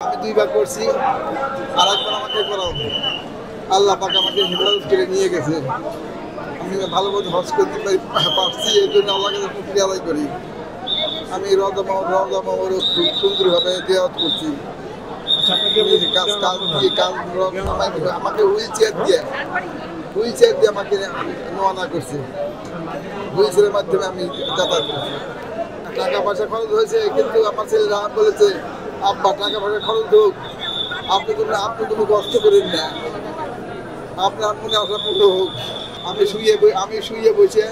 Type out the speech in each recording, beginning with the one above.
আমি দুইবার করছি, আর একবার আমাকে করাবো। আল্লাহ পাক আমাকে হেফাজত করে নিয়ে গেছে। আমি ভালো মতো হজ করতে পারছি, এই জন্য আল্লাহকে শুকরিয়া আদায় করি। আমি রওজা মাওমুরও খুব সুন্দরভাবে জিয়ারত করছি। আমাকে হুইল চেয়ার দিয়ে আমাকে রওনা করছে। হুইল চেয়ারের মাধ্যমে আমি যাতায়াত করছি। টাকা পয়সা খরচ হয়েছে, কিন্তু আমার ছেলেরা বলেছে, আব্বা টাকা পয়সা খরচ হোক, আপনি কোনো কষ্ট করেন না, আপনার মনে আশা পূর্ণ হোক। আমি শুয়ে বসে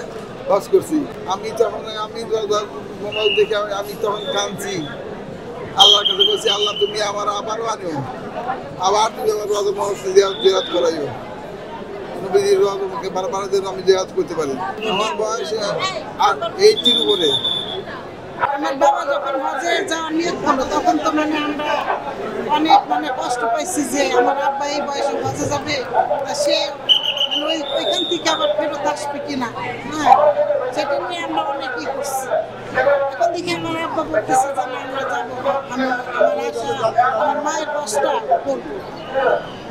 বাস করছি। আমি দেখে আমি তখন কাঁদছি, আল্লাহর কাছে বলছি, আল্লাহ তুমি আমার আবারও আনো, আবার তুমি আমার রওজা জিয়ারত করাইও। নবীজির রওজাকে বারবার যেন আমি জিয়ারত করতে পারি। আমার বয়স 80 উপরে। আমার বাবা যখন হজে যাওয়ার নিয়ত করলো, তখন তো আমরা অনেক কষ্ট পাইছি যে আমার আব্বা এই বয়সে হজে যাবে, সে ওইখান থেকে আবার ফেরত আসবে কিনা। হ্যাঁ, সেটা নিয়ে আমরা অনেকই করছি। এখন দেখি আমার আব্বা বলতেছে যে আমরা যাবো, আমার মায়ের কষ্টটা করবো।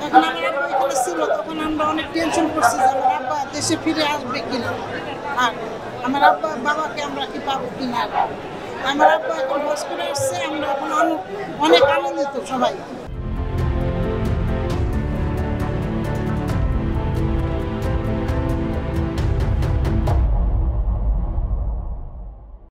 এখন আমার আব্বা এখানে ছিল, তখন আমরা অনেক টেনশন করছি যে আমার আব্বা দেশে ফিরে আসবে কিনা, আর আমার বাবাকে আমরা কি পাবো কিনা। আমার আব্বা এখন হজ করে আসছে, আমরা এখন অনেক আনন্দিত সবাই।